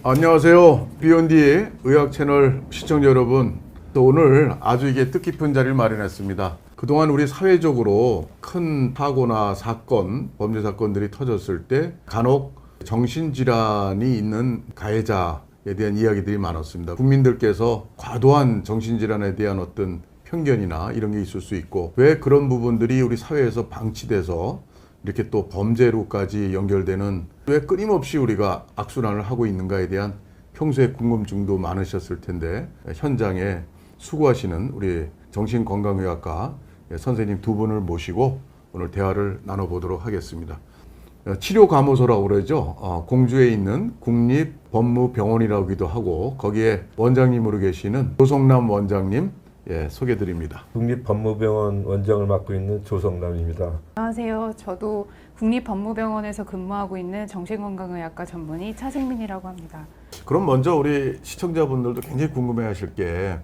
안녕하세요. 비욘디 의학 채널 시청자 여러분. 오늘 아주 이게 뜻깊은 자리를 마련했습니다. 그동안 우리 사회적으로 큰 사고나 사건, 범죄 사건들이 터졌을 때 간혹 정신질환이 있는 가해자에 대한 이야기들이 많았습니다. 국민들께서 과도한 정신질환에 대한 어떤 편견이나 이런 게 있을 수 있고, 왜 그런 부분들이 우리 사회에서 방치돼서 이렇게 또 범죄로까지 연결되는, 왜 끊임없이 우리가 악순환을 하고 있는가에 대한 평소에 궁금증도 많으셨을 텐데, 현장에 수고하시는 우리 정신건강의학과 선생님 두 분을 모시고 오늘 대화를 나눠보도록 하겠습니다. 치료감호소라고 그러죠. 공주에 있는 국립법무병원이라고도 하고, 거기에 원장님으로 계시는 조성남 원장님 소개드립니다. 국립법무병원 원장을 맡고 있는 조성남입니다. 안녕하세요. 저도 국립법무병원에서 근무하고 있는 정신건강의학과 전문의 차승민이라고 합니다. 그럼 먼저 우리 시청자분들도 굉장히 궁금해하실 게,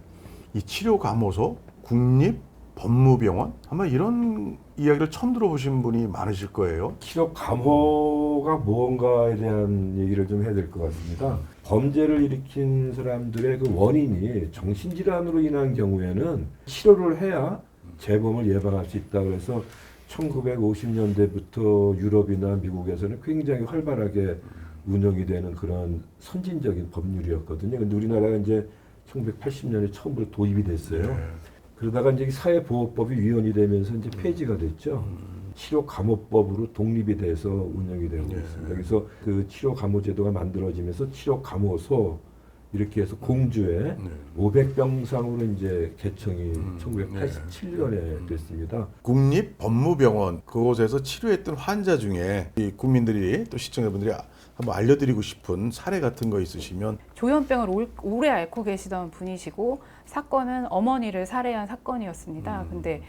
이 치료감호소, 국립법무병원, 아마 이런 이야기를 처음 들어보신 분이 많으실 거예요. 치료감호가 무언가에 대한 얘기를 좀 해야 될 것 같습니다. 범죄를 일으킨 사람들의 그 원인이 정신질환으로 인한 경우에는 치료를 해야 재범을 예방할 수 있다. 그래서 1950년대부터 유럽이나 미국에서는 굉장히 활발하게 운영이 되는 그런 선진적인 법률이었거든요. 근데 우리나라가 이제 1980년에 처음으로 도입이 됐어요. 그러다가 이제 사회보호법이 위헌이 되면서 이제 폐지가 됐죠. 치료감호법으로 독립이 돼서 운영이 되고 있습니다. 그래서 그 치료감호제도가 만들어지면서 치료감호소 이렇게 해서 공주에 500병상으로 이제 개청이 1987년에 됐습니다. 국립법무병원, 그곳에서 치료했던 환자 중에 이 국민들이, 또 시청자분들이 한번 알려드리고 싶은 사례 같은 거 있으시면. 조현병을 오래 앓고 계시던 분이시고, 사건은 어머니를 살해한 사건이었습니다. 근데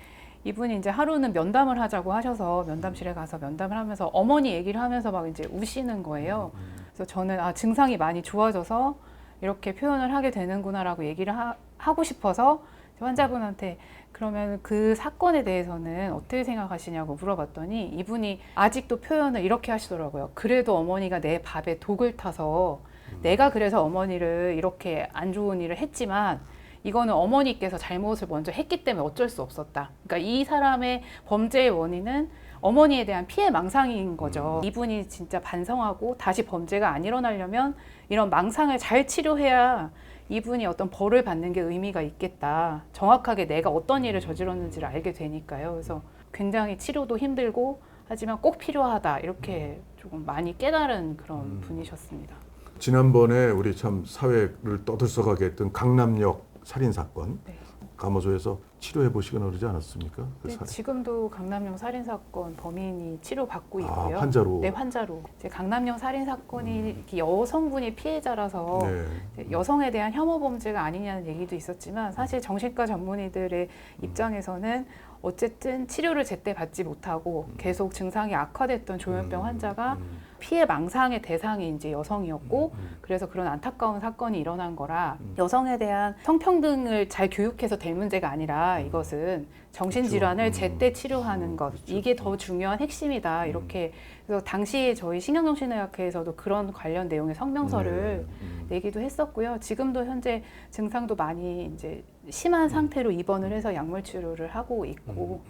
이분이 이제 하루는 면담을 하자고 하셔서 면담실에 가서 면담을 하면서 어머니 얘기를 하면서 막 이제 우시는 거예요. 그래서 저는 증상이 많이 좋아져서 이렇게 표현을 하게 되는구나라고 얘기를 하고 싶어서 환자분한테 그러면 그 사건에 대해서는 어떻게 생각하시냐고 물어봤더니, 이분이 아직도 표현을 이렇게 하시더라고요. 그래도 어머니가 내 밥에 독을 타서 내가 그래서 어머니를 이렇게 안 좋은 일을 했지만 이거는 어머니께서 잘못을 먼저 했기 때문에 어쩔 수 없었다. 그러니까 이 사람의 범죄의 원인은 어머니에 대한 피해 망상인 거죠. 이분이 진짜 반성하고 다시 범죄가 안 일어나려면 이런 망상을 잘 치료해야 이분이 어떤 벌을 받는 게 의미가 있겠다. 정확하게 내가 어떤 일을 저질렀는지를 알게 되니까요. 그래서 굉장히 치료도 힘들고 하지만 꼭 필요하다. 이렇게 조금 많이 깨달은 그런 분이셨습니다. 지난번에 우리 참 사회를 떠들썩하게 했던 강남역 살인사건, 네. 감호소에서 치료해 보시거나 그러지 않았습니까? 그 네, 사례. 지금도 강남역 살인사건 범인이 치료받고 있고요. 환자로. 네, 환자로. 이제 강남역 살인사건이 이렇게 여성분이 피해자라서 네. 여성에 대한 혐오 범죄가 아니냐는 얘기도 있었지만, 사실 정신과 전문의들의 입장에서는 어쨌든 치료를 제때 받지 못하고 계속 증상이 악화됐던 조현병 환자가 피해 망상의 대상이 이제 여성이었고, 그래서 그런 안타까운 사건이 일어난 거라, 여성에 대한 성평등을 잘 교육해서 될 문제가 아니라 이것은 정신질환을 제때 치료하는 것, 이게 더 중요한 핵심이다. 이렇게. 그래서 당시에 저희 신경정신의학회에서도 그런 관련 내용의 성명서를 내기도 했었고요. 지금도 현재 증상도 많이 이제 심한 상태로 입원을 해서 약물 치료를 하고 있고.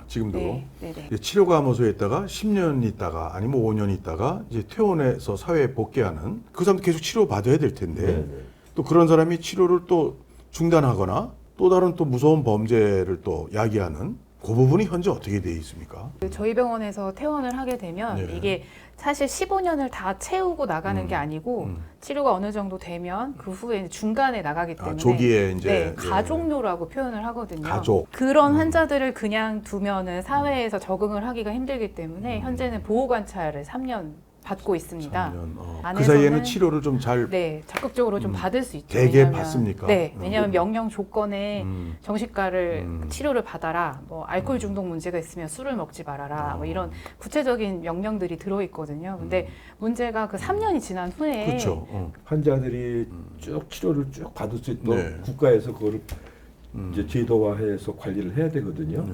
지금도. 네. 치료감호소에 있다가 10년 있다가 아니면 5년 있다가 이제 퇴원해서 사회에 복귀하는, 그 사람도 계속 치료 받아야 될 텐데, 또 그런 사람이 치료를 또 중단하거나 또 다른 또 무서운 범죄를 또 야기하는, 그 부분이 현재 어떻게 되어 있습니까? 저희 병원에서 퇴원을 하게 되면 이게 사실 15년을 다 채우고 나가는 게 아니고, 치료가 어느 정도 되면 그 후에 중간에 나가기 때문에 조기에 이제 가족료라고 표현을 하거든요. 가족. 그런 환자들을 그냥 두면은 사회에서 적응을 하기가 힘들기 때문에 현재는 보호 관찰을 3년 받고 있습니다. 3년. 그 사이에는 치료를 좀 잘 적극적으로 좀 받을 수 있죠. 대개 받습니까? 네, 왜냐하면 명령 조건에 정신과를 치료를 받아라, 뭐 알코올 중독 문제가 있으면 술을 먹지 말아라, 뭐 이런 구체적인 명령들이 들어있거든요. 근데 문제가 그 3년이 지난 후에 그렇죠. 환자들이 쭉 치료를 쭉 받을 수 있도록 국가에서 그거를 이제 제도화해서 관리를 해야 되거든요.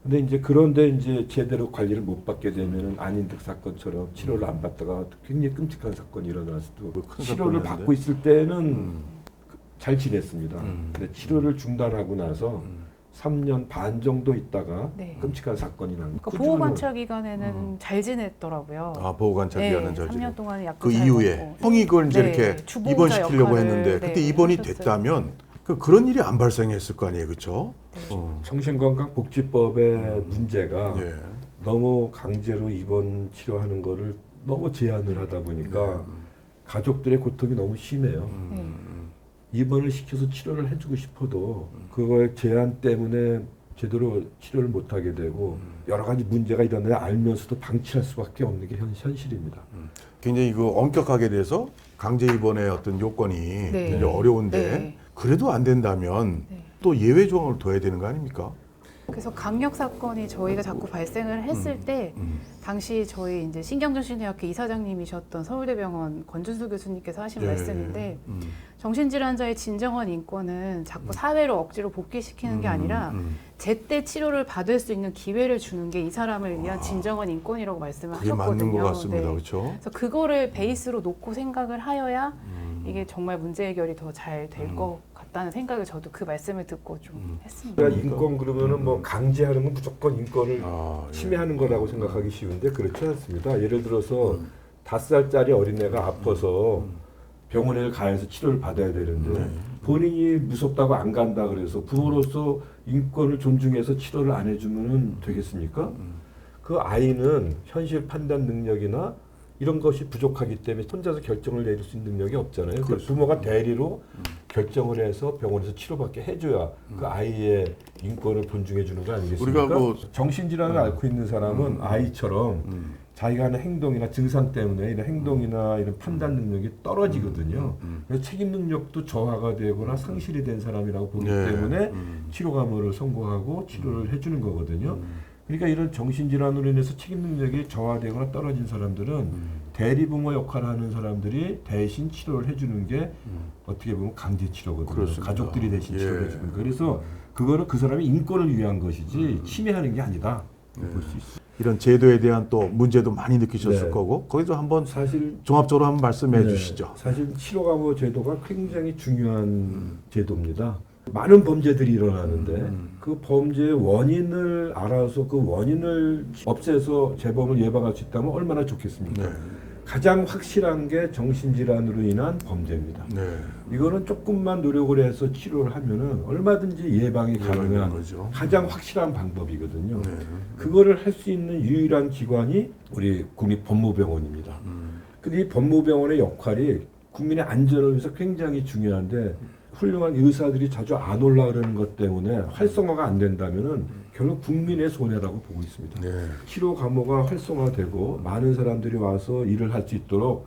근데 이제 그런데 이제 제대로 관리를 못 받게 되면은 안인득 사건처럼 치료를 안 받다가 굉장히 끔찍한 사건이 일어날 수도. 큰 치료를 사건이었는데. 받고 있을 때는 잘 지냈습니다. 근데 치료를 중단하고 나서 3년 반 정도 있다가 네. 끔찍한 사건이 난 그러니까 보호 관찰 기간에는 잘 지냈더라고요. 아, 보호관찰 기간은 잘 3년 동안 약간 그 잘 이후에 먹고. 형이 그걸 이제 네, 이렇게 주보호자 입원시키려고 역할을, 했는데 그때 네, 입원이 하셨어요. 됐다면 그런 일이 안 발생했을 거 아니에요, 그렇죠? 정신건강복지법의 문제가 예. 너무 강제로 입원 치료하는 거를 너무 제한을 하다 보니까 가족들의 고통이 너무 심해요. 네. 입원을 시켜서 치료를 해주고 싶어도 그거의 제한 때문에 제대로 치료를 못하게 되고 여러 가지 문제가 일어나야 알면서도 방치할 수밖에 없는 게 현실입니다. 굉장히 그 엄격하게 돼서 강제 입원의 어떤 요건이 네. 굉장히 어려운데 네. 그래도 안 된다면 네. 또 예외 조항을 둬야 되는 거 아닙니까? 그래서 강력 사건이 저희가 자꾸 발생을 했을 때 당시 저희 이제 신경정신의학회 이사장님이셨던 서울대병원 권준수 교수님께서 하신 예. 말씀인데 정신질환자의 진정한 인권은 자꾸 사회로 억지로 복귀시키는 게 아니라 제때 치료를 받을 수 있는 기회를 주는 게 이 사람을 위한 진정한 인권이라고 말씀을 그게 하셨거든요. 맞는 것 같습니다, 네. 그렇죠? 그래서 그거를 베이스로 놓고 생각을 하여야 이게 정말 문제 해결이 더 잘 될 것 같다는 생각을 저도 그 말씀을 듣고 좀 했습니다. 그러니까 인권 그러면은 뭐 강제하는 건 무조건 인권을 아, 예. 침해하는 거라고 생각하기 쉬운데 그렇지 않습니다. 예를 들어서 5살짜리 어린애가 아파서 병원에 가서 치료를 받아야 되는데 본인이 무섭다고 안 간다 그래서 부모로서 인권을 존중해서 치료를 안 해주면 되겠습니까? 그 아이는 현실 판단 능력이나 이런 것이 부족하기 때문에 혼자서 결정을 내릴 수 있는 능력이 없잖아요. 그 부모가 대리로 결정을 해서 병원에서 치료받게 해줘야 그 아이의 인권을 존중해 주는 거 아니겠습니까? 우리가 뭐 정신질환을 앓고 있는 사람은 아이처럼 자기가 하는 행동이나 증상 때문에 이런 행동이나 이런 판단 능력이 떨어지거든요. 그래서 책임 능력도 저하가 되거나 상실이 된 사람이라고 보기 네. 때문에 치료 감호를 선고하고 치료를 해주는 거거든요. 그러니까 이런 정신질환으로 인해서 책임 능력이 저하되거나 떨어진 사람들은 대리부모 역할을 하는 사람들이 대신 치료를 해주는 게 어떻게 보면 강제 치료거든요. 그렇습니다. 가족들이 대신 예. 치료를 해주는 거. 그래서 그거는 그 사람의 인권을 위한 것이지 침해하는 게 아니다. 볼 수 있어요. 이런 제도에 대한 또 문제도 많이 느끼셨을 네. 거고 거기서 한번 사실 종합적으로 한번 말씀해 네, 주시죠. 사실 치료감호 제도가 굉장히 중요한 제도입니다. 많은 범죄들이 일어나는데 그 범죄의 원인을 알아서 그 원인을 없애서 재범을 예방할 수 있다면 얼마나 좋겠습니까? 네. 가장 확실한 게 정신질환으로 인한 범죄입니다. 네. 이거는 조금만 노력을 해서 치료를 하면은 얼마든지 예방이 가능한 거죠. 가장 확실한 방법이거든요. 네. 그거를 할 수 있는 유일한 기관이 우리 국립법무병원입니다. 근데 이 법무병원의 역할이 국민의 안전을 위해서 굉장히 중요한데 훌륭한 의사들이 자주 안 올라오는 것 때문에 활성화가 안 된다면은 결국 국민의 손해라고 보고 있습니다. 네. 치료 감호가 활성화되고 많은 사람들이 와서 일을 할 수 있도록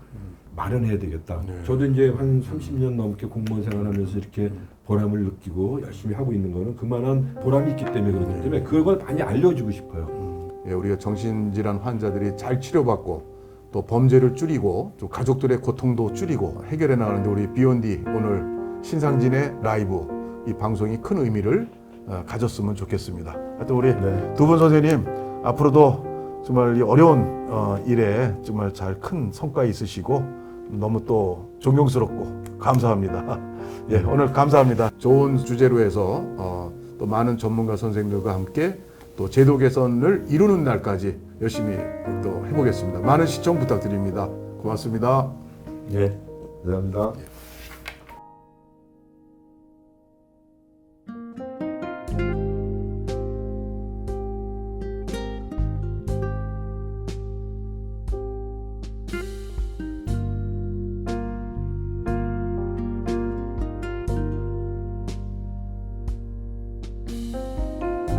마련해야 되겠다. 네. 저도 이제 한 30년 넘게 공무원 생활하면서 이렇게 보람을 느끼고 열심히 하고 있는 거는 그만한 보람이 있기 때문에 그렇기 때문에 그걸 많이 알려주고 싶어요. 예, 우리가 정신질환 환자들이 잘 치료받고 또 범죄를 줄이고 또 가족들의 고통도 줄이고 해결해 나가는데 우리 비욘디 오늘 신상진의 라이브 이 방송이 큰 의미를 가졌으면 좋겠습니다. 하여튼 우리 네. 두 분 선생님 앞으로도 정말 이 어려운 일에 정말 잘 큰 성과 있으시고 너무 또 존경스럽고 감사합니다. 예, 오늘 감사합니다. 좋은 주제로 해서 또 많은 전문가 선생님들과 함께 또 제도 개선을 이루는 날까지 열심히 또 해보겠습니다. 많은 시청 부탁드립니다. 고맙습니다. 네, 감사합니다.